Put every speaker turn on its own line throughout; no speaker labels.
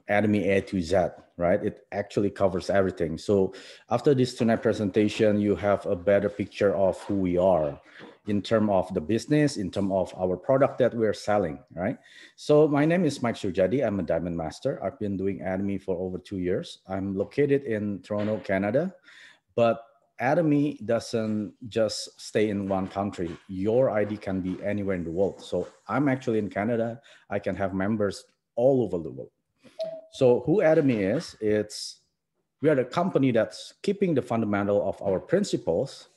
Atomy A to Z, right? It actually covers everything. So after this tonight presentation, you have a better picture of who we are in terms of the business, in terms of our product that we're selling, right? So my name is Mike Surjadi. I'm a Diamond Master. I've been doing Atomy for over 2 years. I'm located in Toronto, Canada, but Atomy doesn't just stay in one country. Your ID can be anywhere in the world. So I'm actually in Canada. I can have members all over the world. So who Atomy is, we are the company that's keeping the fundamental of our principles,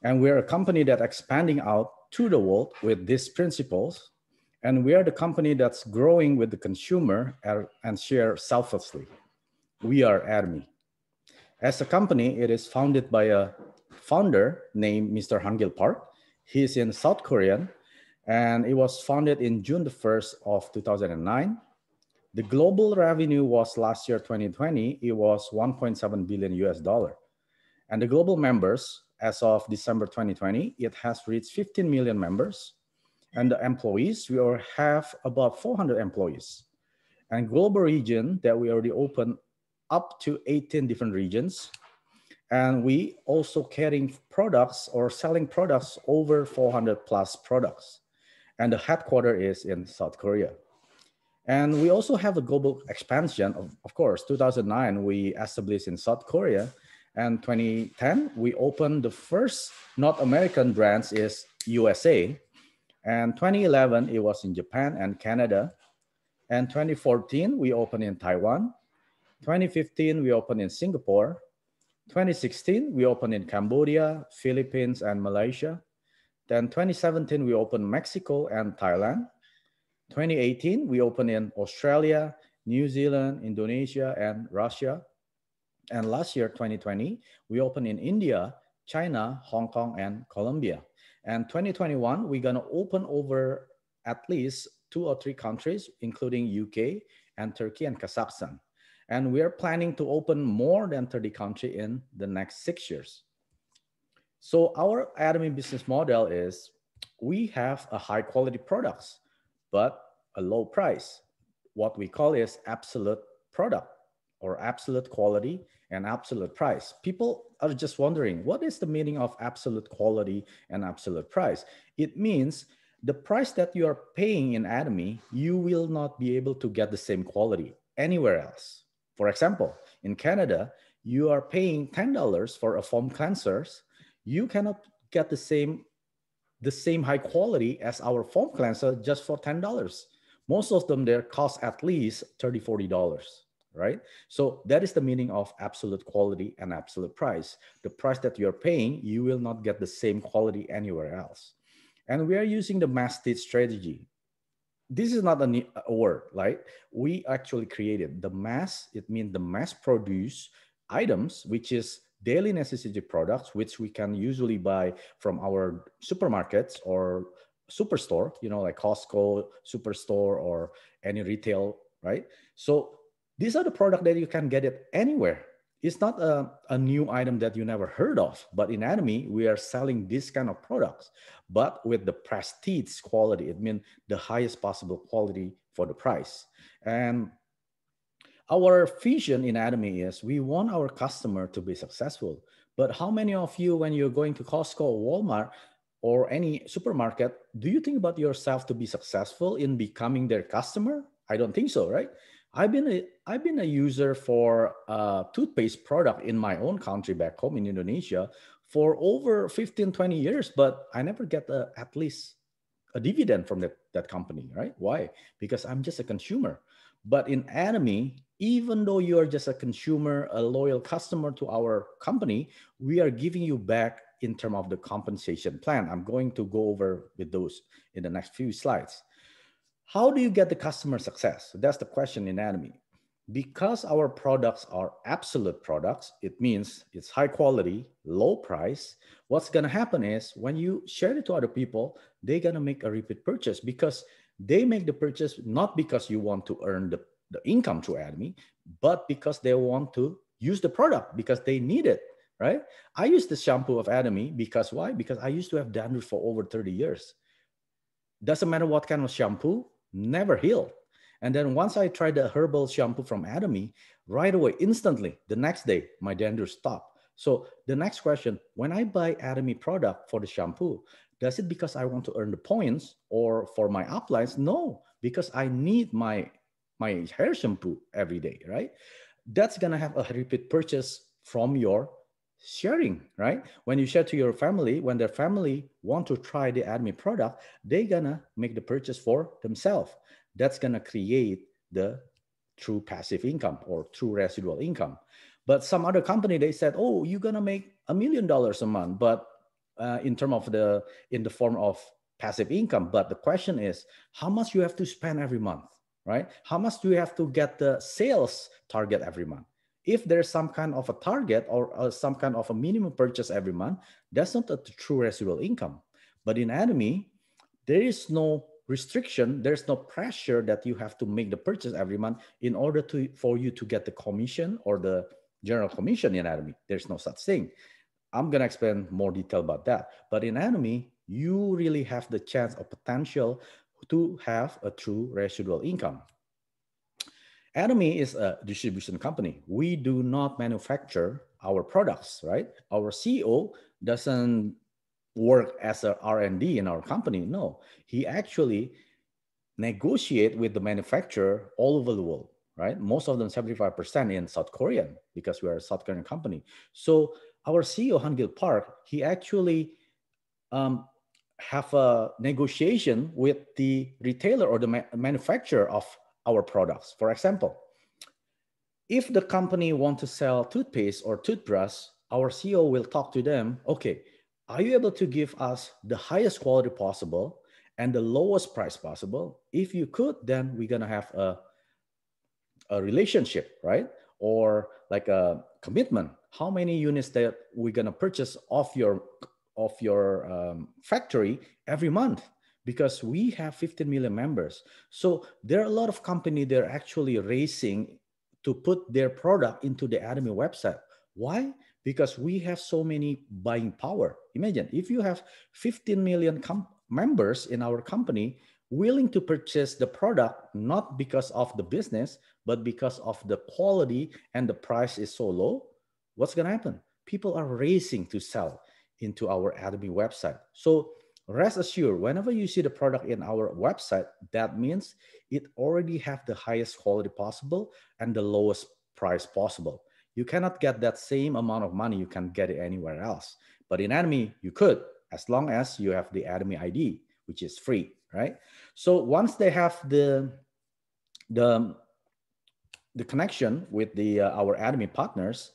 and we're a company that's expanding out to the world with these principles, and we are the company that's growing with the consumer and share selflessly. We are Atomy. As a company, it is founded by a founder named Mr. Hangil Park. He's in South Korean, and it was founded in June the 1st of 2009. The global revenue was last year, 2020, it was 1.7 billion US dollar. And the global members, as of December 2020, it has reached 15 million members. And the employees, we have about 400 employees. And global region that we already opened up to 18 different regions. And we also carrying products or selling products over 400 plus products. And the headquarters is in South Korea. And we also have a global expansion. Of course, 2009, we established in South Korea. And 2010, we opened the first North American branch is USA. And 2011, it was in Japan and Canada. And 2014, we opened in Taiwan. 2015, we opened in Singapore. 2016, we opened in Cambodia, Philippines, and Malaysia. Then 2017, we opened Mexico and Thailand. 2018, we opened in Australia, New Zealand, Indonesia, and Russia. And last year, 2020, we opened in India, China, Hong Kong, and Colombia. And 2021, we're gonna open over at least 2 or 3 countries, including UK and Turkey and Kazakhstan. And we're planning to open more than 30 countries in the next 6 years. So our Atomy business model is we have a high quality products, but a low price. What we call is absolute product or absolute quality and absolute price. People are just wondering, what is the meaning of absolute quality and absolute price? It means the price that you are paying in Atomy, you will not be able to get the same quality anywhere else. For example, in Canada, you are paying $10 for a foam cleansers. You cannot get the same high quality as our foam cleanser just for $10. Most of them, they cost at least $30, $40, right? So that is the meaning of absolute quality and absolute price. The price that you're paying, you will not get the same quality anywhere else. And we are using the mass state strategy. This is not a word, right? We actually created the mass. It means the mass produce items, which is daily necessity products, which we can usually buy from our supermarkets or superstore, like Costco, Superstore, or any retail, right? So these are the products that you can get it anywhere. It's not a new item that you never heard of, but in Atomy, we are selling this kind of products, but with the prestige quality. It means the highest possible quality for the price. And our vision in Atomy is we want our customer to be successful. But how many of you, when you're going to Costco or Walmart or any supermarket, do you think about yourself to be successful in becoming their customer? I don't think so, right? I've been a user for a toothpaste product in my own country back home in Indonesia for over 15, 20 years, but I never get at least a dividend from that company, right? Why? Because I'm just a consumer. But in Atomy, even though you are just a consumer, a loyal customer to our company, we are giving you back in terms of the compensation plan. I'm going to go over with those in the next few slides. How do you get the customer success? That's the question in Atomy. Because our products are absolute products, it means it's high quality, low price. What's gonna happen is when you share it to other people, they're gonna make a repeat purchase because they make the purchase not because you want to earn the income through Atomy, but because they want to use the product because they need it, right? I use the shampoo of Atomy because why? Because I used to have dandruff for over 30 years. Doesn't matter what kind of shampoo, never healed. And then once I tried the herbal shampoo from Atomy, right away, instantly, the next day, my dandruff stopped. So the next question, when I buy Atomy product for the shampoo, does it because I want to earn the points or for my uplines? No, because I need my hair shampoo every day, right? That's gonna have a repeat purchase from your sharing, right? When you share to your family, when their family want to try the Atomy product, they gonna make the purchase for themselves. That's gonna create the true passive income or true residual income. But some other company, they said, oh, you're gonna make $1 million a month, but in term of in the form of passive income. But the question is, how much you have to spend every month, right? How much do you have to get the sales target every month? If there's some kind of a target or some kind of a minimum purchase every month, that's not a true residual income. But in Atomy, there is no restriction, there's no pressure that you have to make the purchase every month in order to for you to get the commission or the general commission in Atomy. There's no such thing. I'm going to explain more detail about that. But in Atomy, you really have the chance or potential to have a true residual income. Atomy is a distribution company. We do not manufacture our products, right? Our CEO doesn't work as a R&D in our company. No, he actually negotiate with the manufacturer all over the world, right? Most of them, 75% in South Korean, because we are a South Korean company. So our CEO, Han-Gil Park, he actually have a negotiation with the retailer or the manufacturer of our products. For example, if the company want to sell toothpaste or toothbrush, our CEO will talk to them, okay, are you able to give us the highest quality possible and the lowest price possible? If you could, then we're gonna have a relationship, right? Or like a commitment. How many units that we're gonna purchase off your factory every month? Because we have 15 million members. So there are a lot of companies that are actually racing to put their product into the Atomy website. Why? Because we have so many buying power. Imagine if you have 15 million members in our company willing to purchase the product, not because of the business, but because of the quality and the price is so low, what's going to happen? People are racing to sell into our Atomy website. So rest assured, whenever you see the product in our website, that means it already have the highest quality possible and the lowest price possible. You cannot get that same amount of money you can get it anywhere else. But in Atomy, you could, as long as you have the Atomy ID, which is free, right? So once they have the connection with our Atomy partners,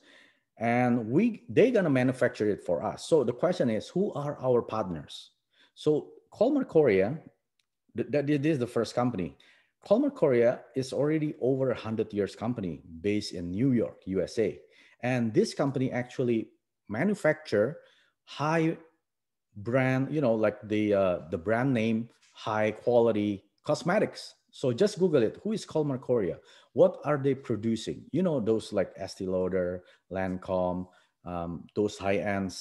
and they're gonna manufacture it for us. So the question is, who are our partners? So Colmar Korea, this is the first company. Colmar Korea is already over 100 years company based in New York, USA. And this company actually manufacture high brand, like the brand name, high quality cosmetics. So just Google it. Who is Colmar Korea? What are they producing? Those like Estee Lauder, Lancome, those high-end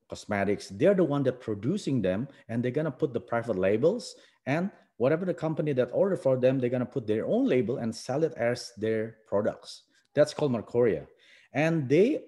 cosmetics. They're the one that producing them, and they're gonna put the private labels, and whatever the company that order for them, they're gonna put their own label and sell it as their products. That's Colmar Korea. And they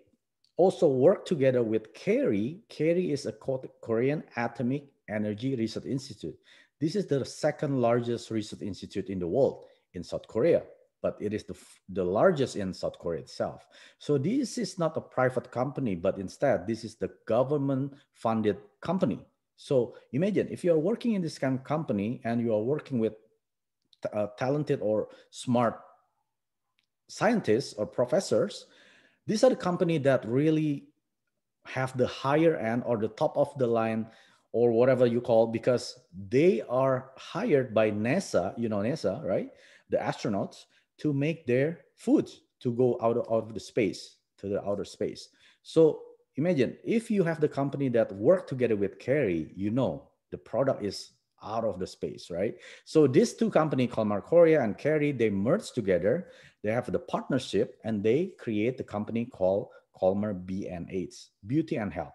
also work together with CARI. CARI is a Korean Atomic Energy Research Institute. This is the second largest research institute in the world in South Korea, but it is the largest in South Korea itself. So this is not a private company, but instead this is the government-funded company. So imagine if you are working in this kind of company and you are working with talented or smart scientists or professors, these are the company that really have the higher end or the top of the line or whatever you call, because they are hired by NASA, NASA, right? The astronauts to make their foods to go out of the space, to the outer space. So imagine if you have the company that work together with CARI, the product is out of the space, right? So these two companies, Colmar Korea and CARI, they merge together. They have the partnership and they create the company called Colmar B&H, Beauty and Health.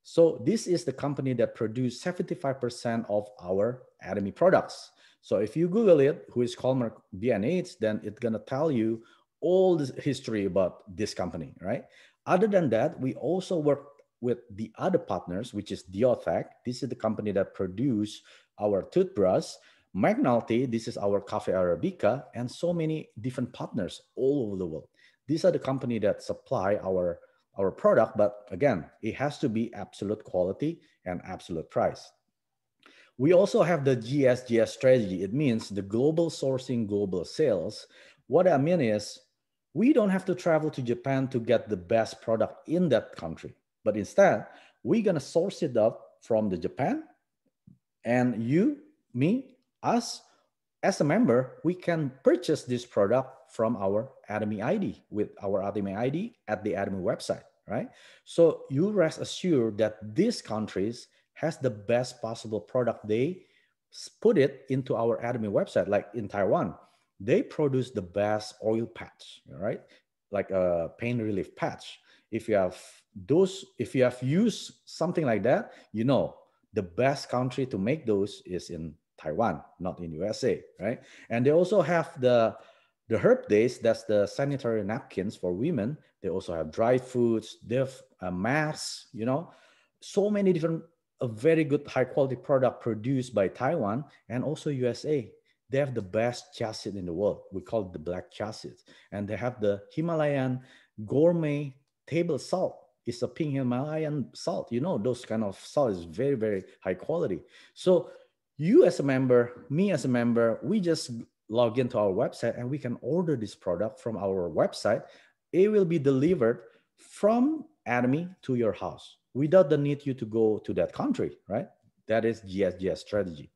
So this is the company that produce 75% of our Atomy products. So if you Google it, who is Colmark B&H, then it's gonna tell you all the history about this company, right? Other than that, we also work with the other partners, which is Diotech. This is the company that produce our toothbrush. McNulty, this is our Cafe Arabica, and so many different partners all over the world. These are the company that supply our product, but again, it has to be absolute quality and absolute price. We also have the GSGS strategy. It means the global sourcing, global sales. What I mean is we don't have to travel to Japan to get the best product in that country, but instead we're gonna source it up from the Japan, and you, me, us, as a member, we can purchase this product from our Atomy ID with our Atomy ID at the Atomy website, right? So you rest assured that these countries has the best possible product. They put it into our Atomy website, like in Taiwan, they produce the best oil patch, right? Like a pain relief patch. If you have those, if you have used something like that, you know, the best country to make those is in Taiwan, not in USA, right? And they also have the herb days, that's the sanitary napkins for women. They also have dry foods, they have masks, you know, so many different, a very good high quality product produced by Taiwan and also USA. They have the best chassis in the world. We call it the black chassis. And they have the Himalayan gourmet table salt. It's a pink Himalayan salt. You know, those kind of salt is very, very high quality. So you as a member, me as a member, we just log into our website and we can order this product from our website. It will be delivered from Atomy to your house without the need you to go to that country, right? That is GSGS strategy.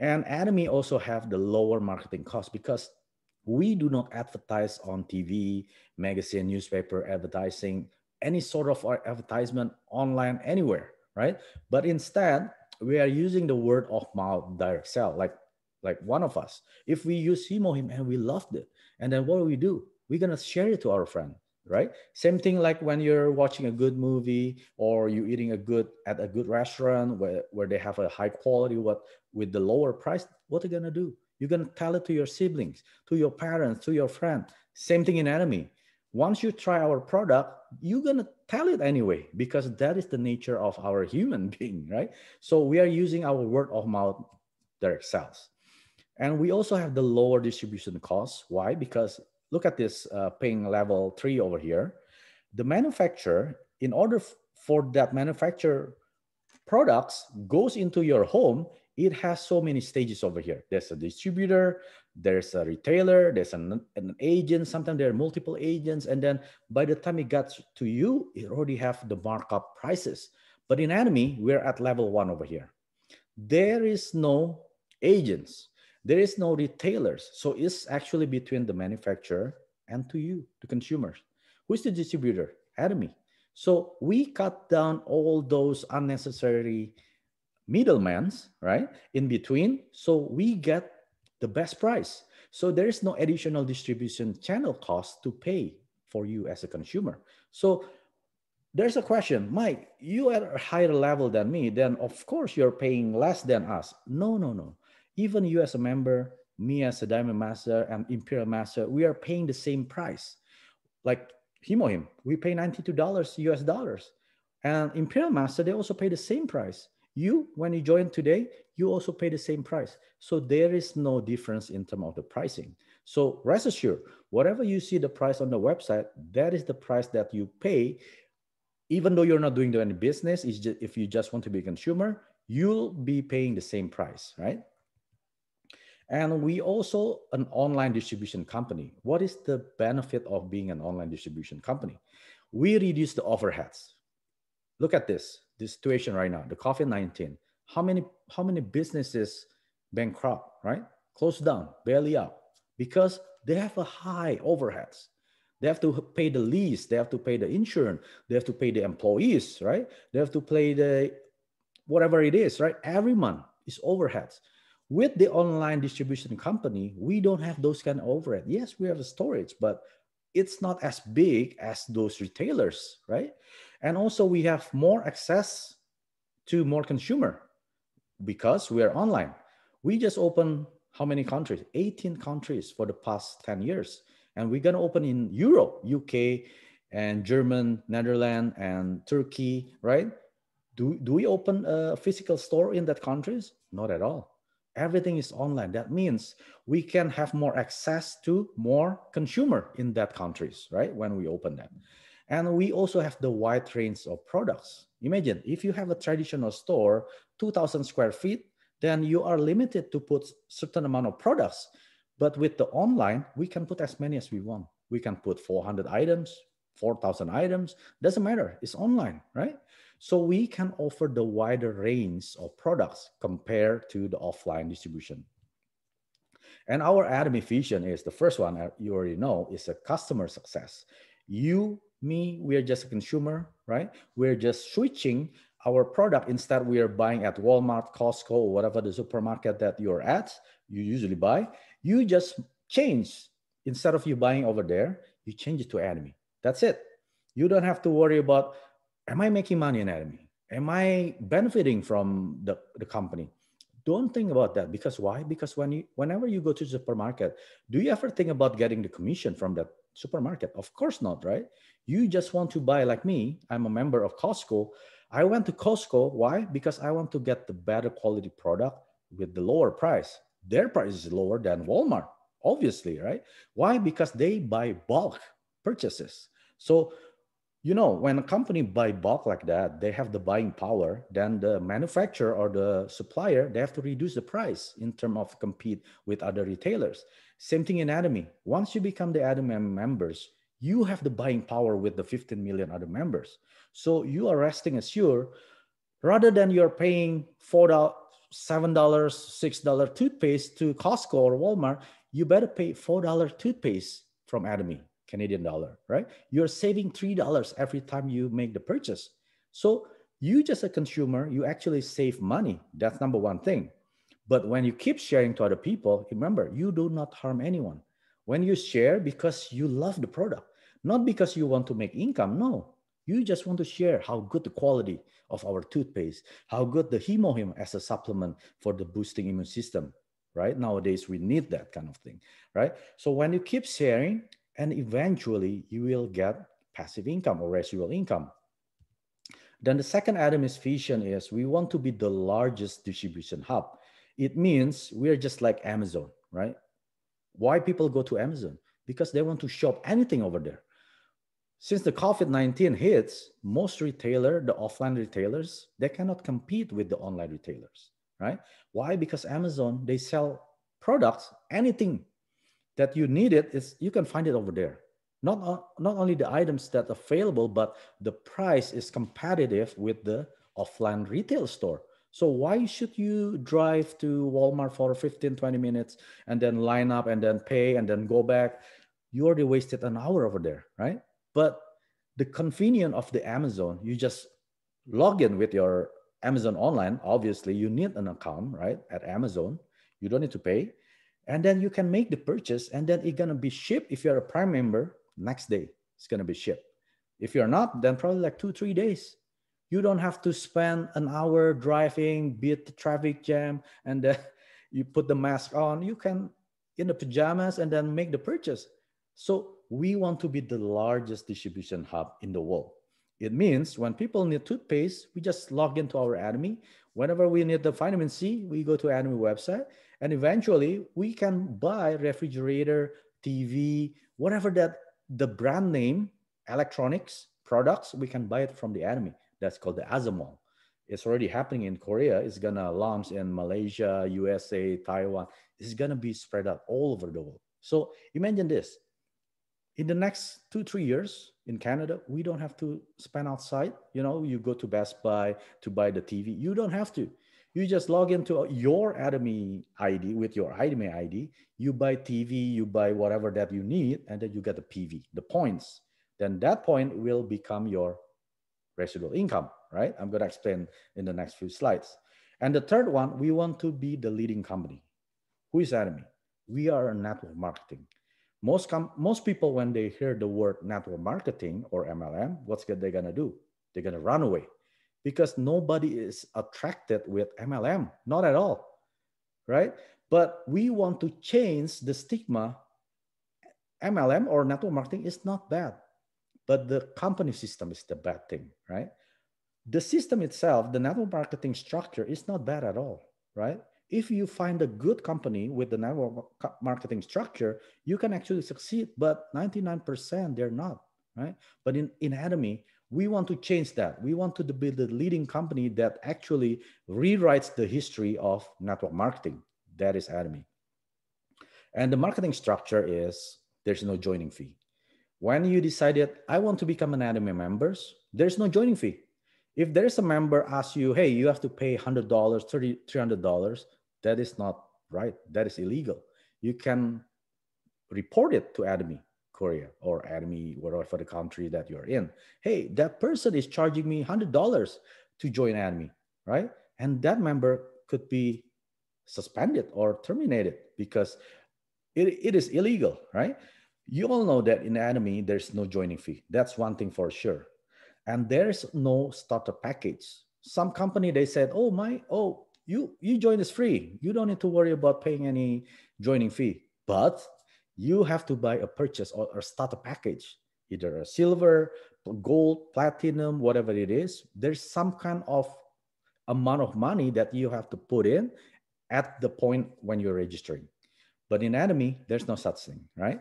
And Atomy also have the lower marketing cost because we do not advertise on TV, magazine, newspaper, advertising, any sort of advertisement online anywhere, right? But instead, we are using the word of mouth direct sell, like one of us. If we use Himohim and we loved it, and then what do? We're gonna share it to our friend, right? Same thing like when you're watching a good movie or you're eating at a good restaurant where they have a high quality with the lower price. What are you gonna do? You're gonna tell it to your siblings, to your parents, to your friend. Same thing in Atomy. Once you try our product, you're gonna tell it anyway because that is the nature of our human being, right? So we are using our word of mouth direct sales. And we also have the lower distribution costs. Why? Because look at this paying level 3 over here. The manufacturer, in order for that manufacturer products goes into your home, it has so many stages over here. There's a distributor, there's a retailer, there's an agent. Sometimes there are multiple agents. And then by the time it gets to you, it already have the markup prices. But in Atomy, we're at level 1 over here. There is no agents. There is no retailers. So it's actually between the manufacturer and to you, the consumers. Who's the distributor? Atomy. So we cut down all those unnecessary middlemen, right, in between. So we get the best price. So there is no additional distribution channel cost to pay for you as a consumer. So there's a question, Mike, you are at a higher level than me, then of course you're paying less than us. No, no, no. Even you as a member, me as a Diamond Master and Imperial Master, we are paying the same price. Like Himohim, we pay $92 US dollars. And Imperial Master, they also pay the same price. You, when you join today, you also pay the same price. So there is no difference in terms of the pricing. So rest assured, whatever you see the price on the website, that is the price that you pay. Even though you're not doing any business, it's just, if you just want to be a consumer, you'll be paying the same price, right? And we also an online distribution company. What is the benefit of being an online distribution company? We reduce the overheads. Look at this situation right now, the COVID-19. How many businesses bankrupt, right? Closed down, barely up, because they have a high overheads. They have to pay the lease, they have to pay the insurance, they have to pay the employees, right? They have to pay the whatever it is, right? Every month is overheads. With the online distribution company, we don't have those kind of overhead. Yes, we have a storage, but it's not as big as those retailers, right? And also we have more access to more consumer because we are online. We just open How many countries? 18 countries for the past 10 years. And we're going to open in Europe, UK, and German, Netherlands, and Turkey, right? Do we open a physical store in that countries? Not at all. Everything is online. That means we can have more access to more consumer in that countries, right? When we open them. And we also have the wide range of products. Imagine if you have a traditional store, 2,000 square feet, then you are limited to put certain amount of products. But with the online, we can put as many as we want. We can put 400 items, 4,000 items, doesn't matter. It's online, right? So we can offer the wider range of products compared to the offline distribution. And our Atomy vision is the first one, you already know, is a customer success. You, me, we are just a consumer, right? We're just switching our product. Instead, we are buying at Walmart, Costco, or whatever the supermarket that you're at, you usually buy. You just change. Instead of you buying over there, you change it to Atomy. That's it. You don't have to worry about, am I making money in Atomy? Am I benefiting from the company? Don't think about that, because why? Because whenever you go to the supermarket, do you ever think about getting the commission from that supermarket? Of course not, right? You just want to buy, like me, I'm a member of Costco. I went to Costco. Why? Because I want to get the better quality product with the lower price. Their price is lower than Walmart, obviously, right? Why? Because they buy bulk purchases. So when a company buy bulk like that, they have the buying power. Then the manufacturer or the supplier, they have to reduce the price in terms of compete with other retailers. Same thing in Atomy. Once you become the Atomy members, you have the buying power with the 15 million other members. So you are resting assured, rather than you're paying $4, $7, $6 toothpaste to Costco or Walmart, you better pay $4 toothpaste from Atomy. Canadian dollar, right? You're saving $3 every time you make the purchase. So you just a consumer, you actually save money. That's number one thing. But when you keep sharing to other people, remember, you do not harm anyone. When you share because you love the product, not because you want to make income, no. You just want to share how good the quality of our toothpaste, how good the Hemohim as a supplement for the boosting immune system, right? Nowadays, we need that kind of thing, right? So when you keep sharing, and eventually you will get passive income or residual income. Then the second Atomy's vision is we want to be the largest distribution hub. It means we're just like Amazon, right? Why people go to Amazon? Because they want to shop anything over there. Since the COVID-19 hits, most retailer, the offline retailers, they cannot compete with the online retailers, right? Why? Because Amazon, they sell products, anything that you need it is you can find it over there. Not only the items that are available, but the price is competitive with the offline retail store. So why should you drive to Walmart for 15, 20 minutes and then line up and then pay and then go back? You already wasted an hour over there, right? But the convenience of the Amazon, you just log in with your Amazon online. Obviously, you need an account, right? At Amazon, you don't need to pay. And then you can make the purchase, and then it's gonna be shipped. If you're a Prime member, next day it's gonna be shipped. If you're not, then probably like 2, 3 days. You don't have to spend an hour driving, beat the traffic jam, and then you put the mask on. You can in the pajamas and then make the purchase. So we want to be the largest distribution hub in the world. It means when people need toothpaste, we just log into our Atomy. Whenever we need the vitamin C, we go to Atomy website, and eventually we can buy refrigerator, TV, whatever that the brand name, electronics products, we can buy it from the Atomy. That's called the Azamol. It's already happening in Korea. It's gonna launch in Malaysia, USA, Taiwan. It's gonna be spread out all over the world. So imagine this. In the next 2, 3 years in Canada, we don't have to spend outside. You go to Best Buy to buy the TV. You don't have to. You just log into your Atomy ID with your Atomy ID. You buy TV, you buy whatever that you need, and then you get the PV, the points. Then that point will become your residual income, right? I'm going to explain in the next few slides. And the third one, we want to be the leading company. Who is Atomy? We are a network marketing. Most people, when they hear the word network marketing or MLM, what's they're gonna do? They're gonna run away, because nobody is attracted with MLM, not at all, right? But we want to change the stigma. MLM or network marketing is not bad, but the company system is the bad thing, right? The system itself, the network marketing structure is not bad at all, right? If you find a good company with the network marketing structure, you can actually succeed, but 99% they're not, right? But in Atomy, we want to change that. We want to be the leading company that actually rewrites the history of network marketing. That is Atomy. And the marketing structure is there's no joining fee. When you decided, I want to become an Atomy members, there's no joining fee. If there is a member asks you, hey, you have to pay $100, $300, that is not right. That is illegal. You can report it to Atomy Korea or Atomy, whatever the country that you're in. Hey, that person is charging me $100 to join Atomy, right? And that member could be suspended or terminated because it is illegal, right? You all know that in Atomy, there's no joining fee. That's one thing for sure. And there's no starter package. Some company, they said, you join is free. You don't need to worry about paying any joining fee. But you have to buy a purchase or a starter package, either a silver, gold, platinum, whatever it is. There's some kind of amount of money that you have to put in at the point when you're registering. But in Atomy, there's no such thing, right?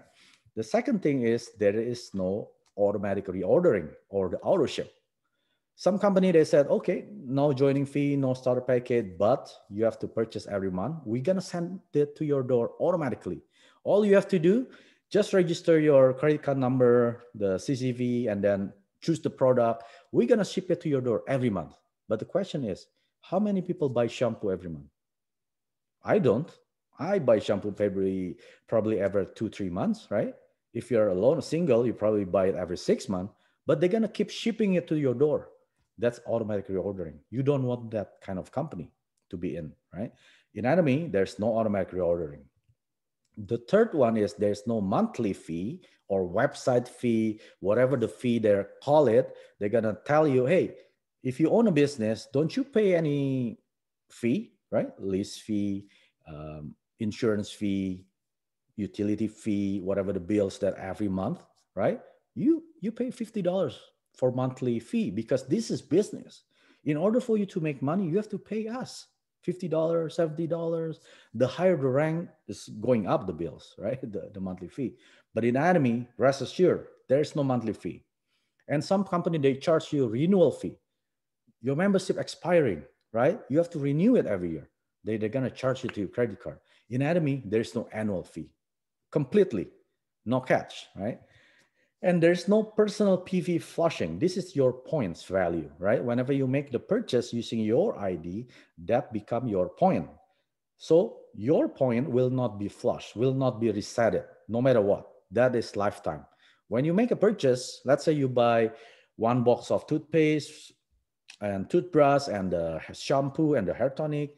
The second thing is there is no automatic reordering or the auto ship. Some company, they said, okay, no joining fee, no starter package, but you have to purchase every month. We're going to send it to your door automatically. All you have to do, just register your credit card number, the CCV, and then choose the product. We're going to ship it to your door every month. But the question is, how many people buy shampoo every month? I don't. I buy shampoo probably every 2-3 months, right? If you're alone, single, you probably buy it every 6 months, but they're going to keep shipping it to your door. That's automatic reordering. You don't want that kind of company to be in, right? In Atomy, there's no automatic reordering. The third one is there's no monthly fee or website fee, whatever the fee they call it. They're going to tell you, hey, if you own a business, don't you pay any fee, right? Lease fee, insurance fee, utility fee, whatever the bills that every month, right? You pay $50 for monthly fee because this is business. In order for you to make money, you have to pay us $50, $70. The higher the rank is going up the bills, right? The monthly fee. But in Atomy, rest assured, there is no monthly fee. And some company, they charge you renewal fee. Your membership expiring, right? You have to renew it every year. They're going to charge you to your credit card. In Atomy, there's no annual fee. Completely, no catch, right? And there's no personal PV flushing. This is your points value, right? Whenever you make the purchase using your ID, that become your point. So your point will not be flushed, will not be resetted, no matter what. That is lifetime. When you make a purchase, let's say you buy one box of toothpaste and toothbrush and the shampoo and the hair tonic,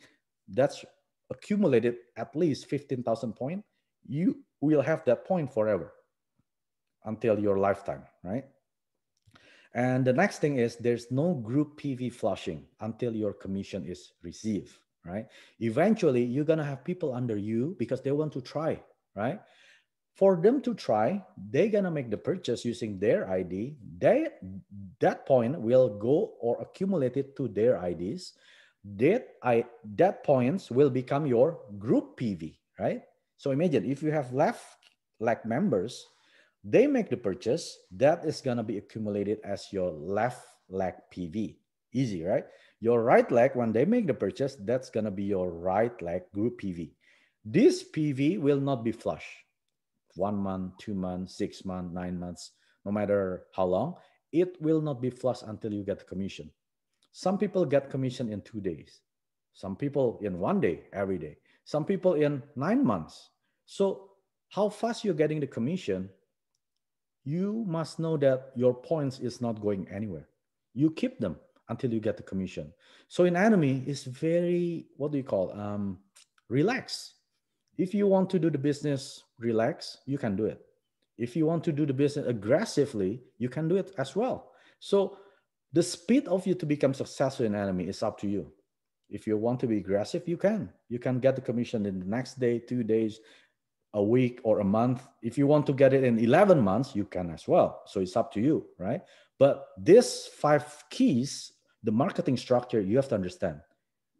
that's accumulated at least 15,000 points. You will have that point forever until your lifetime, right? And the next thing is there's no group PV flushing until your commission is received, right? Eventually, you're going to have people under you because they want to try, right? For them to try, they're going to make the purchase using their ID. That point will go or accumulate it to their IDs. That points will become your group PV, right? So imagine if you have left leg members, they make the purchase, that is going to be accumulated as your left leg PV. Easy, right? Your right leg, when they make the purchase, that's going to be your right leg group PV. This PV will not be flush. 1 month, 2 months, 6 months, 9 months, no matter how long, it will not be flush until you get the commission. Some people get commission in 2 days. Some people in 1 day, every day. Some people in 9 months. So how fast you're getting the commission, you must know that your points is not going anywhere. You keep them until you get the commission. So in Atomy, it's very, what do you call, relax. If you want to do the business relax, you can do it. If you want to do the business aggressively, you can do it as well. So the speed of you to become successful in Atomy is up to you. If you want to be aggressive, you can. You can get the commission in the next day, 2 days, a week, or a month. If you want to get it in 11 months, you can as well. So it's up to you, right? But this 5 keys, the marketing structure, you have to understand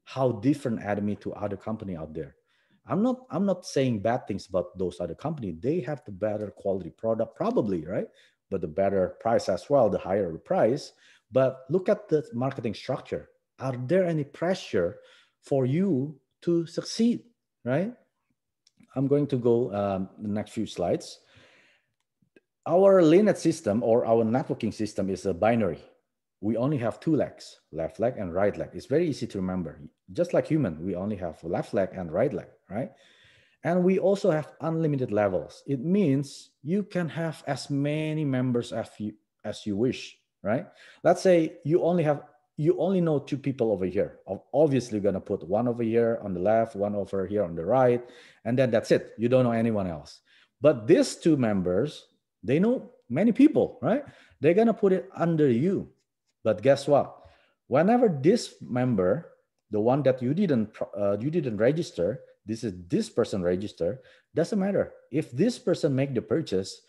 how different Atomy to other company out there. I'm not saying bad things about those other company. They have the better quality product, probably, right? But the better price as well, the higher the price. But look at the marketing structure. Are there any pressure for you to succeed, right? I'm going to go the next few slides. Our LINET system or our networking system is a binary. We only have 2 legs, left leg and right leg. It's very easy to remember. Just like human, we only have left leg and right leg, right? And we also have unlimited levels. It means you can have as many members as you wish, right? Let's say you only know 2 people over here. Obviously, you're gonna put one over here on the left, one over here on the right, and then that's it. You don't know anyone else. But these 2 members, they know many people, right? They're gonna put it under you. But guess what? Whenever this member, the one that you didn't register, this person register, doesn't matter. If this person make the purchase,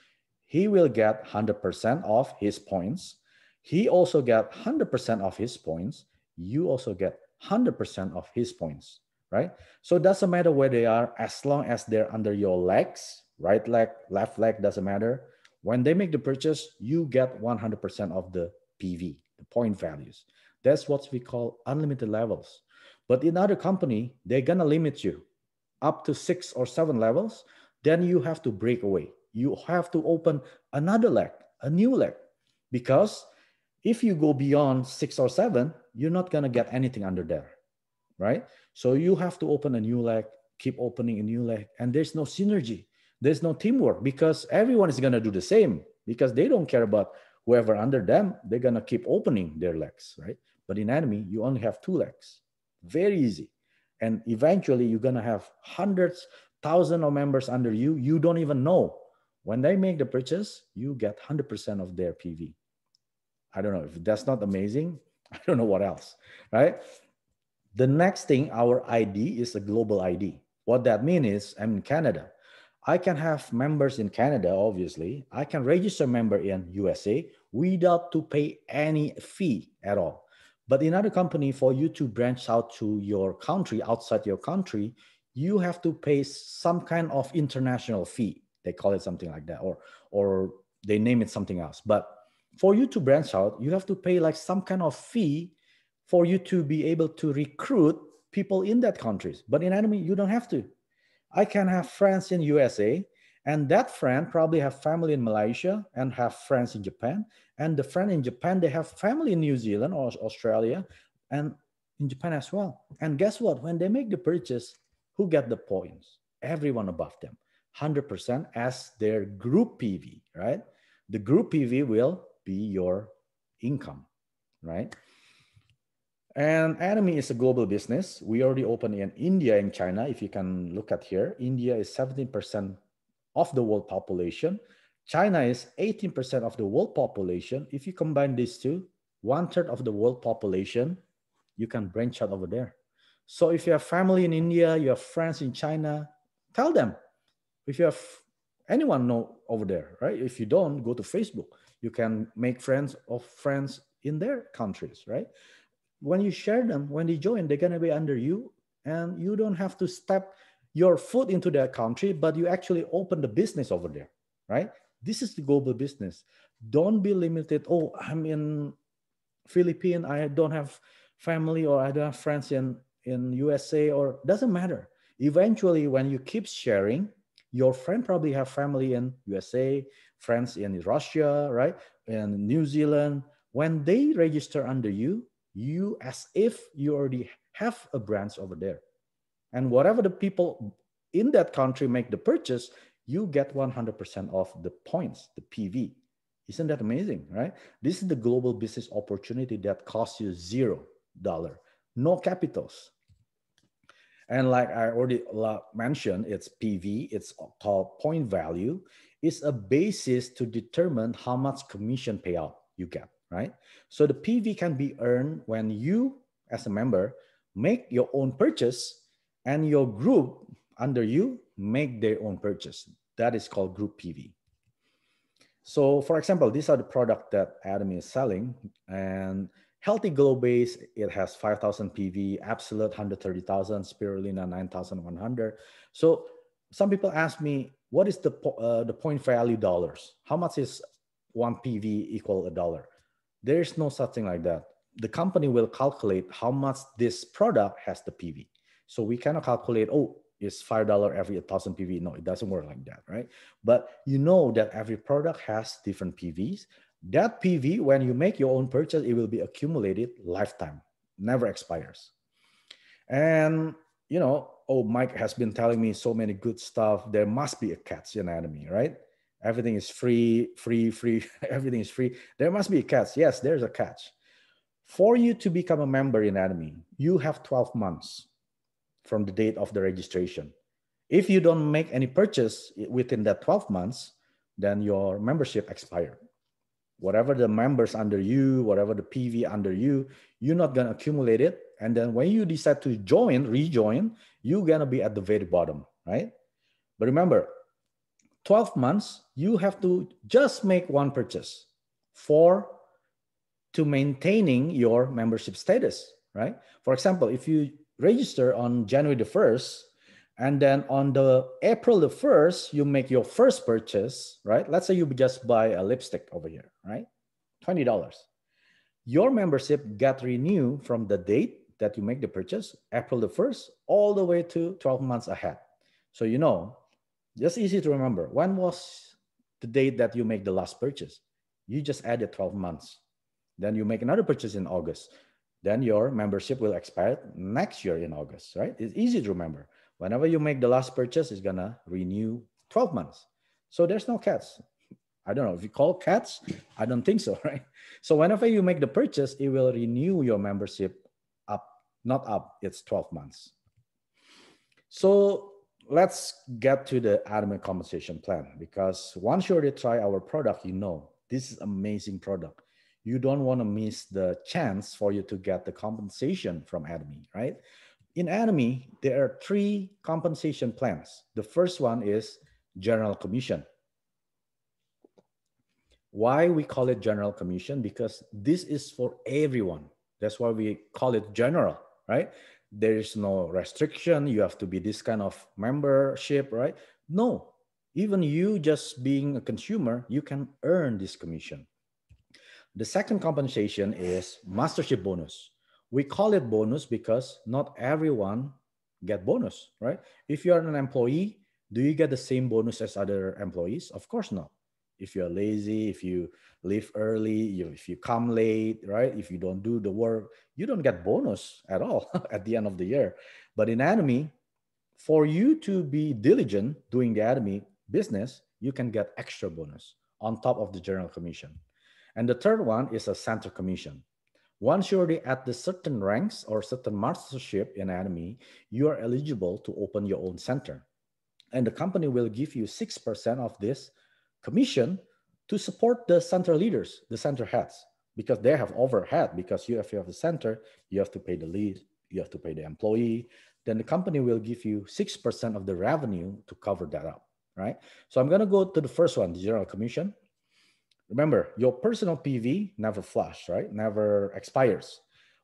he will get 100% of his points. He also get 100% of his points. You also get 100% of his points, right? So it doesn't matter where they are, as long as they're under your legs, right leg, left leg, doesn't matter. When they make the purchase, you get 100% of the PV, the point values. That's what we call unlimited levels. But in other company, they're gonna limit you up to 6 or 7 levels. Then you have to break away. You have to open another leg, a new leg, because if you go beyond 6 or 7, you're not gonna get anything under there, right? So you have to open a new leg, keep opening a new leg, and there's no synergy. There's no teamwork because everyone is gonna do the same because they don't care about whoever under them. They're gonna keep opening their legs, right? But in Atomy, you only have 2 legs. Very easy. And eventually you're gonna have hundreds, thousands of members under you. You don't even know. When they make the purchase, you get 100% of their PV. I don't know if that's not amazing. I don't know what else, right? The next thing, our ID is a global ID. What that means is I'm in Canada. I can have members in Canada, obviously. I can register member in USA without to pay any fee at all. But in other company, for you to branch out to your country, outside your country, you have to pay some kind of international fee. They call it something like that, or they name it something else. But for you to branch out, you have to pay like some kind of fee for you to be able to recruit people in that countries. But in Atomy, you don't have to. I can have friends in USA, and that friend probably have family in Malaysia and have friends in Japan. And the friend in Japan, they have family in New Zealand or Australia and in Japan as well. And guess what? When they make the purchase, who get the points? Everyone above them, 100% as their group PV, right? The group PV will be your income, right? And Atomy is a global business. We already opened in India and China. If you can look at here, India is 17% of the world population. China is 18% of the world population. If you combine these two, 1/3 of the world population, you can branch out over there. So if you have family in India, you have friends in China, tell them. If you have anyone know over there, right? If you don't, go to Facebook. You can make friends of friends in their countries, right? When you share them, when they join, they're gonna be under you, and you don't have to step your foot into their country, but you actually open the business over there, right? This is the global business. Don't be limited. Oh, I'm in Philippines. I don't have family, or I don't have friends in USA, or doesn't matter. Eventually, when you keep sharing, your friend probably have family in USA, friends in Russia, right? And New Zealand. When they register under you, you as if you already have a branch over there. And whatever the people in that country make the purchase, you get 100% of the points, the PV. Isn't that amazing, right? This is the global business opportunity that costs you $0, no capitals. And like I already mentioned, it's PV, it's called point value. It's a basis to determine how much commission payout you get, right? So the PV can be earned when you, as a member, make your own purchase, and your group under you make their own purchase. That is called group PV. So for example, these are the product that Atomy is selling, and Healthy Glow Base, it has 5,000 PV, Absolute 130,000, Spirulina 9,100. So some people ask me, what is the point value dollars? How much is one PV equal a dollar? There is no such thing like that. The company will calculate how much this product has the PV. So we cannot calculate, oh, it's $5 every 1,000 PV. No, it doesn't work like that, right? But you know that every product has different PVs. That PV, when you make your own purchase, it will be accumulated lifetime, never expires. And you know, oh, Mike has been telling me so many good stuff. There must be a catch in Atomy, right? Everything is free. Everything is free. There must be a catch. Yes, there's a catch. For you to become a member in Atomy, you have 12 months from the date of the registration. If you don't make any purchase within that 12 months, then your membership expired. Whatever the members under you, whatever the PV under you, you're not going to accumulate it. And then when you decide to rejoin, you're going to be at the very bottom, right? But remember, 12 months, you have to just make one purchase to maintaining your membership status, right? For example, if you register on January the 1st, and then on the April the 1st, you make your first purchase, right? Let's say you just buy a lipstick over here, right? $20. Your membership got renewed from the date that you make the purchase, April the 1st, all the way to 12 months ahead. So you know, just easy to remember. When was the date that you make the last purchase? You just added 12 months. Then you make another purchase in August. Then your membership will expire next year in August, right? It's easy to remember. Whenever you make the last purchase, it's gonna renew 12 months. So there's no catch. I don't know if you call catch, I don't think so, right? So whenever you make the purchase, it will renew your membership up, not up, it's 12 months. So let's get to the Atomy compensation plan, because once you already try our product, you know, this is amazing product. You don't want to miss the chance for you to get the compensation from Atomy, right? In Atomy, there are 3 compensation plans. The first one is general commission. Why we call it general commission? Because this is for everyone. That's why we call it general, right? There is no restriction. You have to be this kind of membership, right? No, even you just being a consumer, you can earn this commission. The second compensation is mastership bonus. We call it bonus because not everyone get bonus, right? If you're an employee, do you get the same bonus as other employees? Of course not. If you're lazy, if you leave early, if you come late, right? If you don't do the work, you don't get bonus at all at the end of the year. But in Atomy, for you to be diligent doing the Atomy business, you can get extra bonus on top of the general commission. And the third one is a center commission. Once you're already at the certain ranks or certain mastership in Atomy, you are eligible to open your own center. And the company will give you 6% of this commission to support the center leaders, the center heads, because they have overhead. Because if you have the center, you have to pay the lead, you have to pay the employee. Then the company will give you 6% of the revenue to cover that up, right? So I'm going to go to the first one, the general commission. Remember, your personal PV never flush, right? Never expires.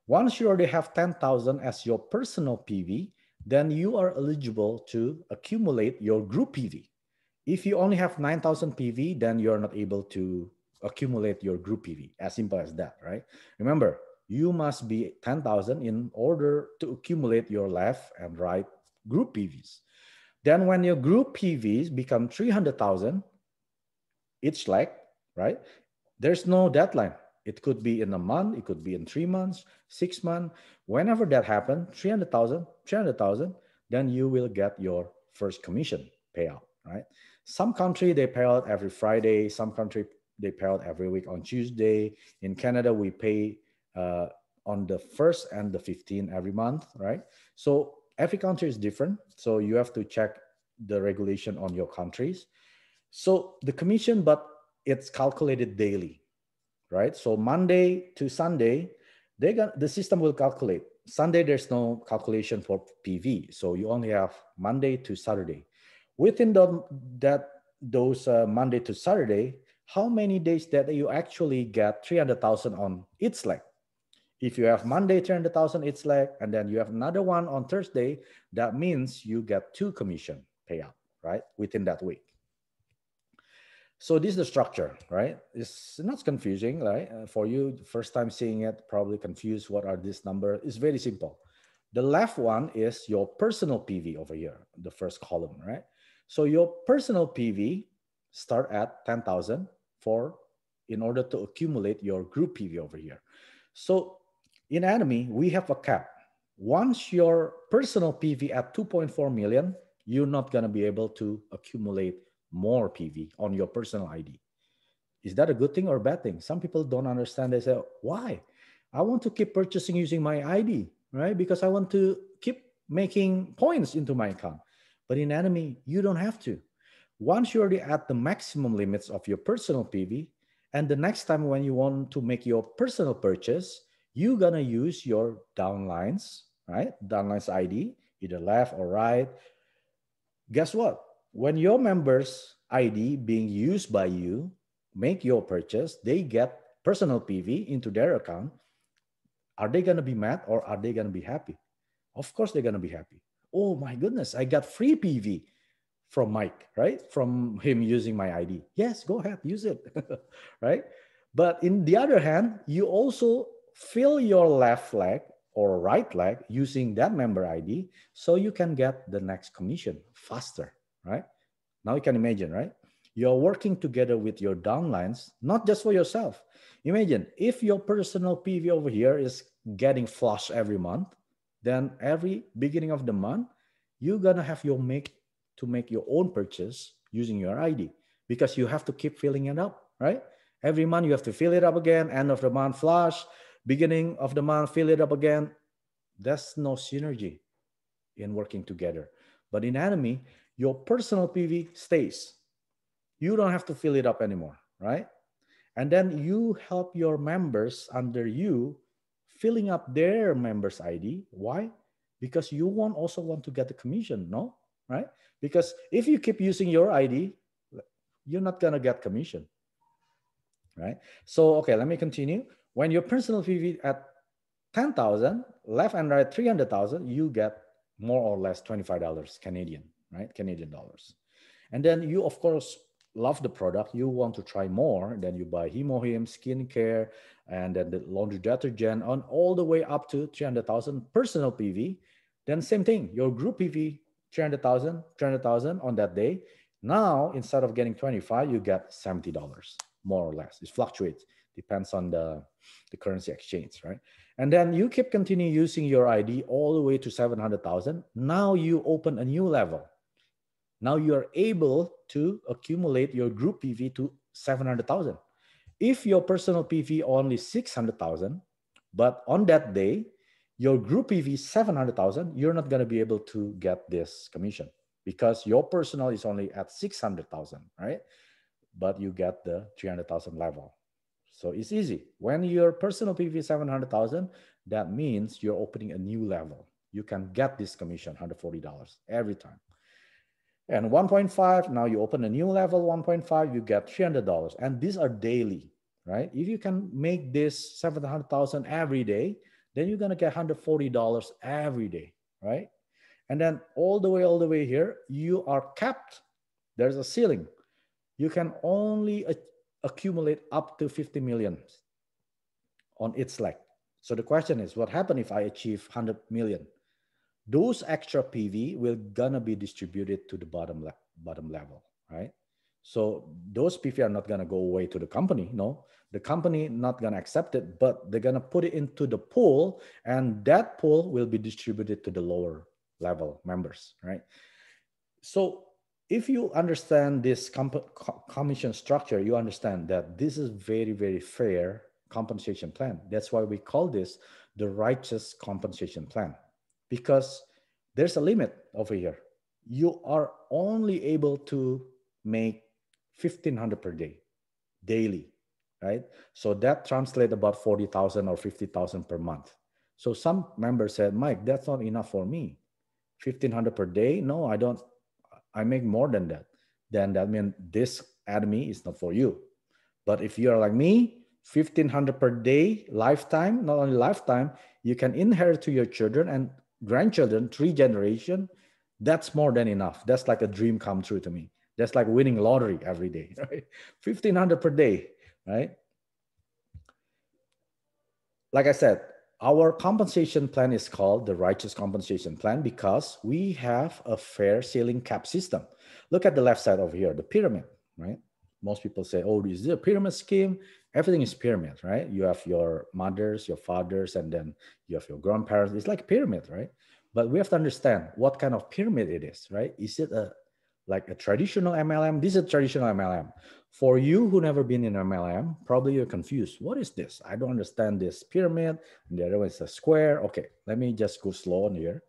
Once you already have 10,000 as your personal PV, then you are eligible to accumulate your group PV. If you only have 9,000 PV, then you're not able to accumulate your group PV. As simple as that, right? Remember, you must be 10,000 in order to accumulate your left and right group PVs. Then when your group PVs become 300,000 each leg, right? There's no deadline. It could be in a month, it could be in 3 months, 6 months. Whenever that happens, 300,000, then you will get your first commission payout, right? Some country, they pay out every Friday. Some country, they pay out every week on Tuesday. In Canada, we pay on the 1st and the 15th every month, right? So every country is different. So you have to check the regulation on your countries. So the commission, but it's calculated daily, right? So Monday to Sunday, the system will calculate Sunday, there's no calculation for PV. So you only have Monday to Saturday. Within those Monday to Saturday, how many days that you actually get 300,000 on each leg? If you have Monday 300,000 each leg, and then you have another one on Thursday, that means you get 2 commission payout, right? Within that week. So this is the structure, right? It's not confusing, right? For you, first time seeing it, probably confused. What are these numbers? It's very simple. The left one is your personal PV over here, the first column, right? So your personal PV start at 10,000 in order to accumulate your group PV over here. So in Atomy, we have a cap. Once your personal PV at 2.4 million, you're not going to be able to accumulate more PV on your personal ID. Is that a good thing or a bad thing? Some people don't understand. They say, why? I want to keep purchasing using my ID, right? Because I want to keep making points into my account. But in Atomy, you don't have to. Once you're already at the maximum limits of your personal PV, and the next time when you want to make your personal purchase, you're going to use your downlines, right? Downlines ID, either left or right. Guess what? When your members' ID being used by you make your purchase, they get personal PV into their account. Are they going to be mad or are they going to be happy? Of course, they're going to be happy. Oh my goodness, I got free PV from Mike, right? From him using my ID. Yes, go ahead, use it, right? But in the other hand, you also fill your left leg or right leg using that member ID so you can get the next commission faster, right? Now you can imagine, right? You're working together with your downlines, not just for yourself. Imagine if your personal PV over here is getting flush every month, then every beginning of the month, you're gonna have to make your own purchase using your ID because you have to keep filling it up, right? Every month you have to fill it up again, end of the month flush, beginning of the month fill it up again. There's no synergy in working together. But in Atomy, your personal PV stays. You don't have to fill it up anymore, right? And then you help your members under you filling up their members ID. Why? Because you also want to get the commission, no? Right? Because if you keep using your ID, you're not gonna get commission, right? So, okay, let me continue. When your personal PV at 10,000, left and right 300,000, you get more or less $25 Canadian, right? Canadian dollars. And then you, of course, love the product. You want to try more. Then you buy Hemohim, skincare, and then the laundry detergent on all the way up to 300,000 personal PV. Then same thing, your group PV, 300,000 on that day. Now, instead of getting 25, you get $70, more or less. It fluctuates, depends on the currency exchange, right? And then you keep continue using your ID all the way to 700,000. Now you open a new level. Now you are able to accumulate your group PV to 700,000. If your personal PV only 600,000, but on that day, your group PV 700,000, you're not going to be able to get this commission because your personal is only at 600,000, right? But you get the 300,000 level. So it's easy. When your personal PV is 700,000, that means you're opening a new level. You can get this commission, $140 every time. And 1.5, now you open a new level, 1.5, you get $300. And these are daily, right? If you can make this 700,000 every day, then you're gonna get $140 every day, right? And then all the way here, you are capped. There's a ceiling. You can only accumulate up to 50 million on its leg. So the question is, what happens if I achieve 100 million? Those extra PV will gonna be distributed to the bottom level, right? So those PV are not gonna go away to the company. No, the company not gonna accept it, but they're gonna put it into the pool, and that pool will be distributed to the lower level members, right? So if you understand this commission structure, you understand that this is very, very fair compensation plan. That's why we call this the righteous compensation plan, because there's a limit over here. You are only able to make 1,500 per day, daily, right? So that translates about 40,000 or 50,000 per month. So some members said, Mike, that's not enough for me. 1,500 per day? No, I don't. I make more than that. Then that means this Atomy is not for you. But if you are like me, 1,500 per day, lifetime, not only lifetime, you can inherit to your children and grandchildren, 3 generations. That's more than enough. That's like a dream come true to me. That's like winning lottery every day, right? 1,500 per day, right? Like I said, our compensation plan is called the righteous compensation plan because we have a fair ceiling cap system. Look at the left side over here, the pyramid, right? Most people say, oh, is this a pyramid scheme? Everything is pyramid, right? You have your mothers, your fathers, and then you have your grandparents. It's like a pyramid, right? But we have to understand what kind of pyramid it is, right? Is it like a traditional MLM? This is a traditional MLM. For you who never been in MLM, probably you're confused. What is this? I don't understand this pyramid. And the other one is a square. Okay, let me just go slow on here.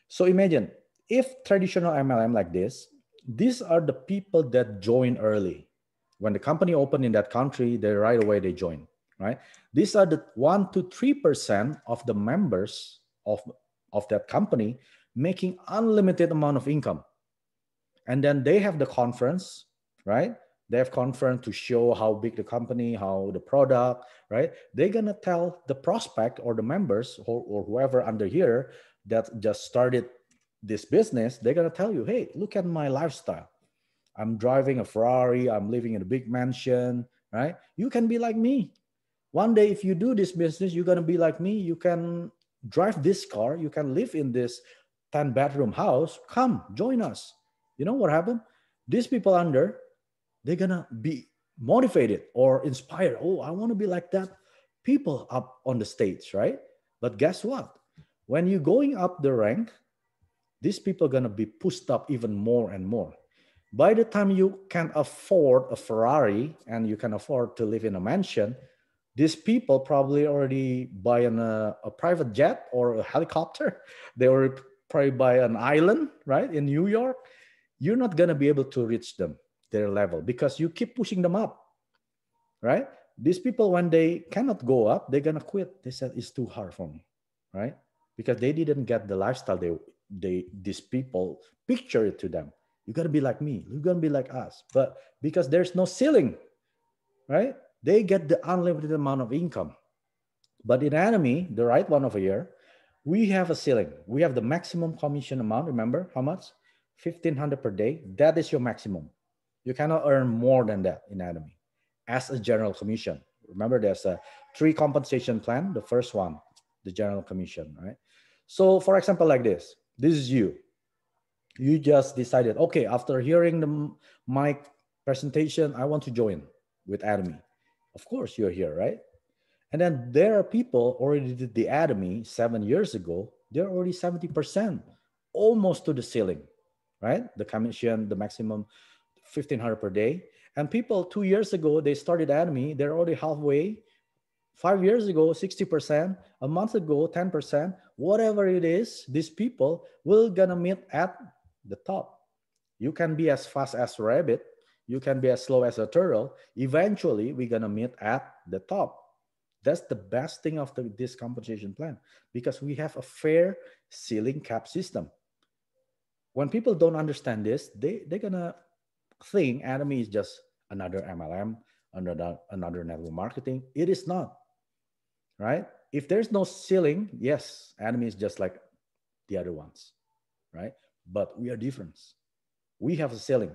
So imagine if traditional MLM like this, these are the people that join early. When the company opened in that country, they right away they join, right? These are the 1 to 3% of the members of that company making unlimited amount of income. And then they have the conference, right? They have conference to show how big the company, how the product, right? They're gonna tell the prospect or the members or whoever under here that just started this business, they're gonna tell you, hey, look at my lifestyle. I'm driving a Ferrari, I'm living in a big mansion, right? You can be like me. One day, if you do this business, you're gonna be like me. You can drive this car, you can live in this 10-bedroom house. Come, join us. You know what happened? These people under, they're gonna be motivated or inspired. Oh, I want to be like that people up on the stage, right? But guess what? When you're going up the rank, these people are gonna be pushed up even more and more. By the time you can afford a Ferrari and you can afford to live in a mansion, these people probably already buy a private jet or a helicopter. They already probably buy an island, right, in New York. You're not going to be able to reach them, their level, because you keep pushing them up, right? These people, when they cannot go up, they're going to quit. They said, it's too hard for me, right? Because they didn't get the lifestyle these people picture it to them. You got to be like me. You're going to be like us. But because there's no ceiling, right? They get the unlimited amount of income. But in Atomy, the right one over here, we have a ceiling. We have the maximum commission amount. Remember how much? 1,500 per day. That is your maximum. You cannot earn more than that in Atomy as a general commission. Remember, there's a 3 compensation plan. The first one, the general commission, right? So for example, like this is you. You just decided, okay, after hearing my presentation, I want to join with Atomy. Of course, you're here, right? And then there are people already did the Atomy 7 years ago. They're already 70%, almost to the ceiling, right? The commission, the maximum 1,500 per day. And people 2 years ago, they started Atomy. They're already halfway. 5 years ago, 60%. A month ago, 10%. Whatever it is, these people will gonna meet at the top. You can be as fast as a rabbit. You can be as slow as a turtle. Eventually, we're gonna meet at the top. That's the best thing of this compensation plan because we have a fair ceiling cap system. When people don't understand this, they're gonna think Atomy is just another MLM, another network marketing. It is not, right? If there's no ceiling, yes, Atomy is just like the other ones, right? But we are different. We have a ceiling.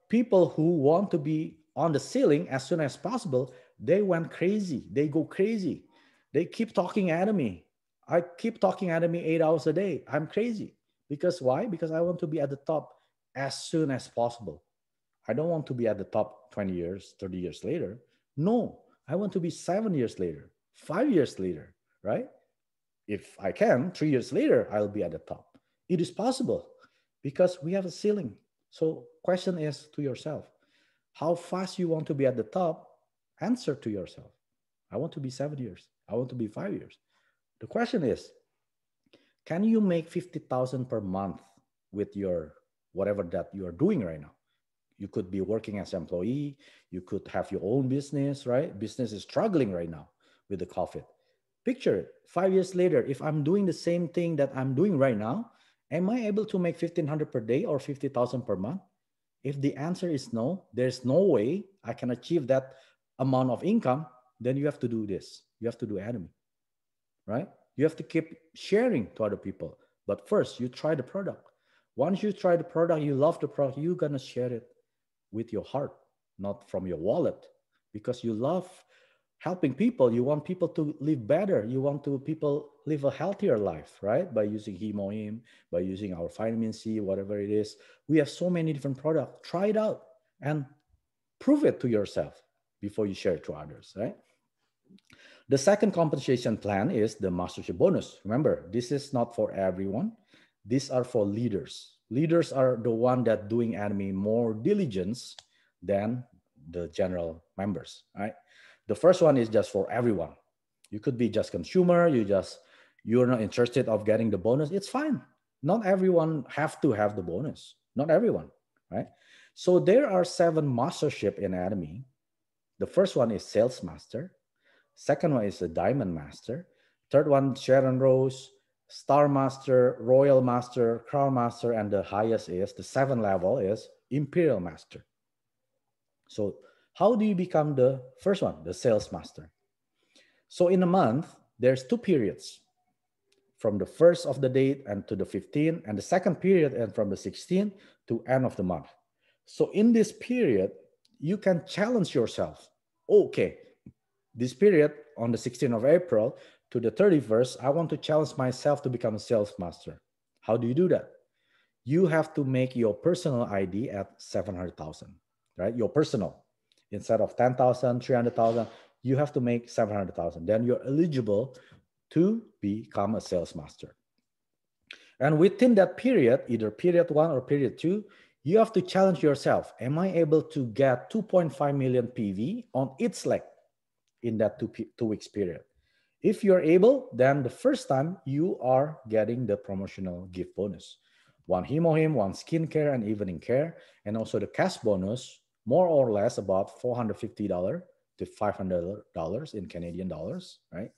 People who want to be on the ceiling as soon as possible, they went crazy. They go crazy. They keep talking Atomy. I keep talking Atomy 8 hours a day. I'm crazy. Because why? Because I want to be at the top as soon as possible. I don't want to be at the top 20 years, 30 years later. No, I want to be 7 years later, 5 years later, right? If I can, 3 years later, I'll be at the top. It is possible because we have a ceiling. So question is to yourself, how fast you want to be at the top? Answer to yourself. I want to be 7 years. I want to be 5 years. The question is, can you make 50,000 per month with your whatever that you are doing right now? You could be working as an employee. You could have your own business, right? Business is struggling right now with the COVID. Picture it. 5 years later, if I'm doing the same thing that I'm doing right now, am I able to make 1,500 per day or 50,000 per month? If the answer is no, there's no way I can achieve that amount of income, then you have to do this. You have to do Atomy, right? You have to keep sharing to other people. But first, you try the product. Once you try the product, you love the product, you're going to share it with your heart, not from your wallet, because you love helping people. You want people to live better. You want to people live a healthier life, right? By using Hemohim, by using our vitamin C, whatever it is. We have so many different products. Try it out and prove it to yourself before you share it to others, right? The second compensation plan is the mastership bonus. Remember, this is not for everyone. These are for leaders. Leaders are the one that doing Atomy more diligence than the general members, right? The first one is just for everyone. You could be just consumer, you're not interested of getting the bonus. It's fine. Not everyone have to have the bonus. Not everyone, right? So there are 7 mastership in Atomy. The first one is sales master. Second one is a diamond master. Third one, Sharon Rose, star master, royal master, crown master, and the highest is the 7th level is imperial master. So how do you become the first one, the sales master? So in a month, there's 2 periods, from the first of the date and to the 15th, and the second period and from the 16th to end of the month. So in this period, you can challenge yourself. Okay, this period on the 16th of April to the 31st, I want to challenge myself to become a sales master. How do you do that? You have to make your personal ID at 700,000, right? Your personal. Instead of 10,000, 300,000, you have to make 700,000. Then you're eligible to become a sales master. And within that period, either period 1 or period 2, you have to challenge yourself. Am I able to get 2.5 million PV on each leg in that 2 weeks period? If you're able, then the first time you are getting the promotional gift bonus. 1 Hemohim, 1 skincare and evening care, and also the cash bonus, more or less about $450 to $500 in Canadian dollars, right?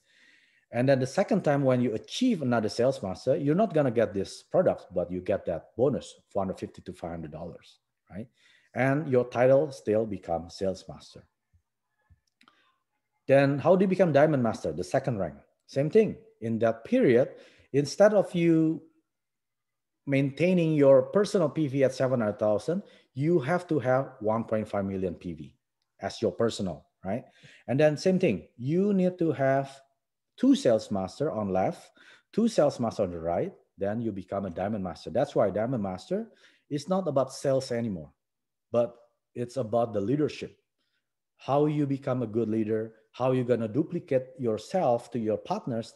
And then the second time when you achieve another sales master, you're not gonna get this product, but you get that bonus, $450 to $500, right? And your title still becomes sales master. Then how do you become diamond master, the second rank? Same thing. In that period, instead of you maintaining your personal PV at 700,000, you have to have 1.5 million PV as your personal, right? And then same thing, you need to have 2 sales master on left, 2 sales master on the right, then you become a diamond master. That's why diamond master is not about sales anymore, but it's about the leadership. How you become a good leader, how you're gonna duplicate yourself to your partners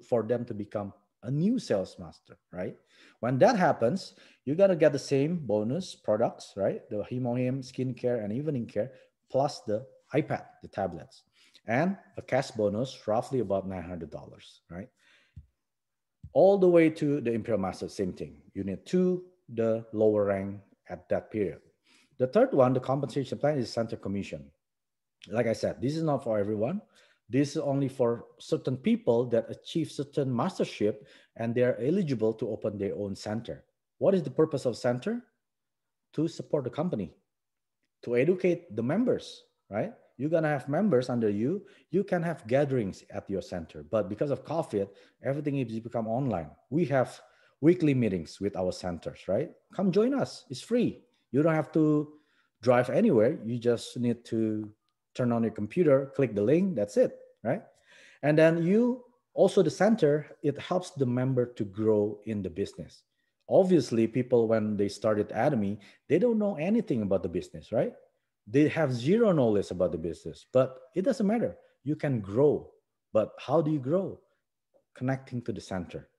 for them to become a new sales master, right? When that happens, you're gonna get the same bonus products, right? The Hemohim, skincare, and evening care, plus the iPad, the tablets, and a cash bonus, roughly about $900, right? All the way to the Imperial Master, same thing. You need 2, the lower rank at that period. The third one, the compensation plan, is center commission. Like I said, this is not for everyone. This is only for certain people that achieve certain mastership and they're eligible to open their own center. What is the purpose of center? To support the company, to educate the members, right? You're gonna have members under you. You can have gatherings at your center, but because of COVID, everything has become online. We have weekly meetings with our centers, right? Come join us. It's free. You don't have to drive anywhere. You just need to turn on your computer, click the link, that's it, right? And then you also, the center, it helps the member to grow in the business. Obviously, people, when they started Atomy, they don't know anything about the business, right? They have zero knowledge about the business, but it doesn't matter. You can grow. But how do you grow? Connecting to the center,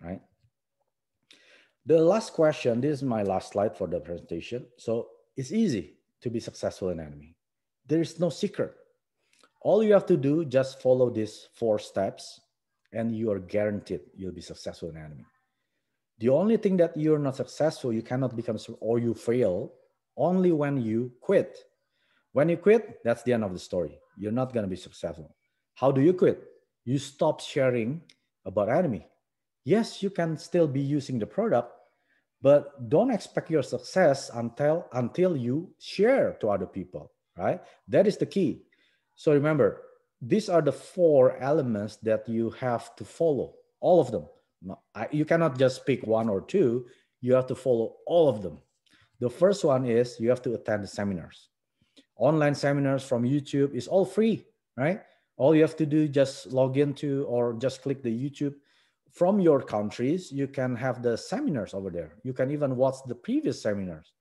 right? The last question, this is my last slide for the presentation. So it's easy to be successful in Atomy. There is no secret. All you have to do, just follow these 4 steps and you are guaranteed you'll be successful in Atomy. The only thing that you're not successful, you cannot become, or you fail, only when you quit. When you quit, that's the end of the story. You're not going to be successful. How do you quit? You stop sharing about Atomy. Yes, you can still be using the product, but don't expect your success until you share to other people, right? That is the key. So remember, these are the 4 elements that you have to follow, all of them. You cannot just pick one or two, you have to follow all of them. The first one is you have to attend the seminars. Online seminars from YouTube is all free, right? All you have to do, just log into or just click the YouTube from your countries. You can have the seminars over there. You can even watch the previous seminars.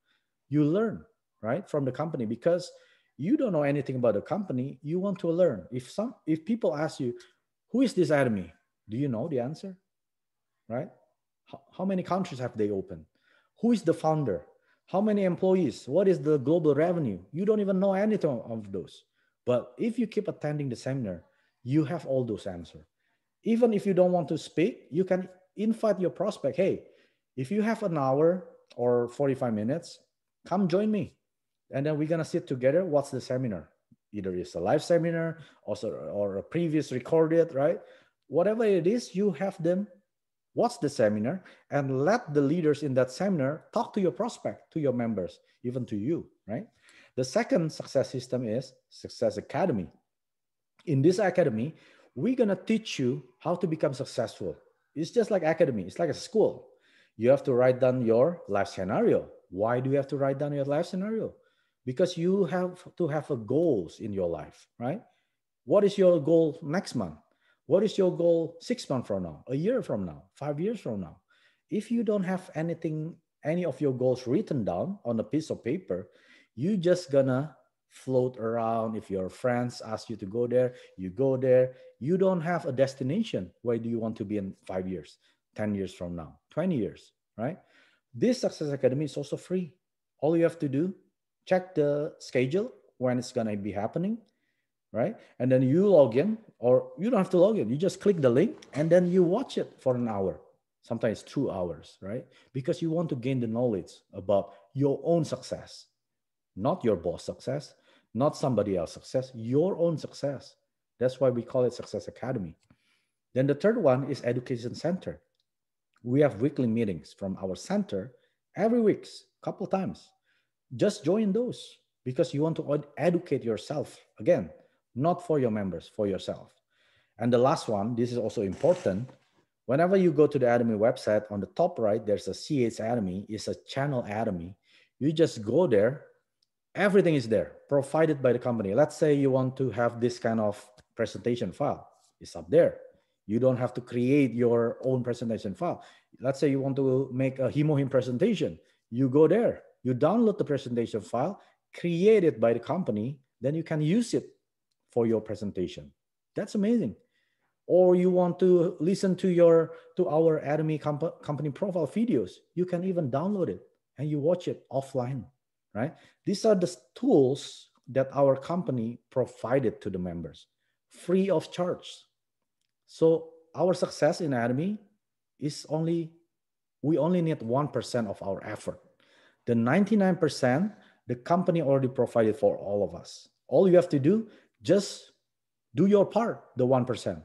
You learn, right, from the company, because you don't know anything about the company. You want to learn. If people ask you, who is this Atomy? Do you know the answer, right? How many countries have they opened? Who is the founder? How many employees? What is the global revenue? You don't even know anything of those. But if you keep attending the seminar, you have all those answers. Even if you don't want to speak, you can invite your prospect. Hey, if you have an hour or 45 minutes, come join me. And then we're going to sit together. What's the seminar? Either it's a live seminar or a previous recorded, right? Whatever it is, you have them watch the seminar and let the leaders in that seminar talk to your prospect, to your members, even to you, right? The second success system is Success Academy. In this academy, we're going to teach you how to become successful. It's just like academy. It's like a school. You have to write down your life scenario. Why do you have to write down your life scenario? Because you have to have a goals in your life, right? What is your goal next month? What is your goal 6 months from now, a year from now, 5 years from now? If you don't have any of your goals written down on a piece of paper, you just gonna float around. If your friends ask you to go there, you go there. You don't have a destination. Where do you want to be in 5 years, 10 years from now, 20 years, right? This Success Academy is also free. All you have to do, check the schedule when it's gonna be happening, right? And then you log in, or you don't have to log in. You just click the link and then you watch it for an hour, sometimes 2 hours, right? Because you want to gain the knowledge about your own success, not your boss success, not somebody else's success, your own success. That's why we call it Success Academy. Then the third one is Education Center. We have weekly meetings from our center every week, couple times. Just join those because you want to educate yourself again, not for your members, for yourself. And the last one, this is also important. Whenever you go to the Atomy website, on the top right, there's a CH Atomy, it's a channel Atomy. You just go there, everything is there, provided by the company. Let's say you want to have this kind of presentation file, it's up there. You don't have to create your own presentation file. Let's say you want to make a HemoHim presentation. You go there, you download the presentation file, create it by the company, then you can use it for your presentation. That's amazing. Or you want to listen to our Atomy company profile videos, you can even download it and you watch it offline, right? These are the tools that our company provided to the members, free of charge. So our success in Atomy is we only need 1% of our effort. The 99%, the company already provided for all of us. All you have to do, just do your part, the 1%,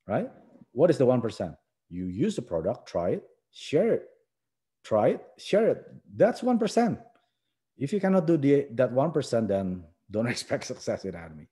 right? What is the 1%? You use the product, try it, share it, try it, share it. That's 1%. If you cannot do that 1%, then don't expect success in Atomy.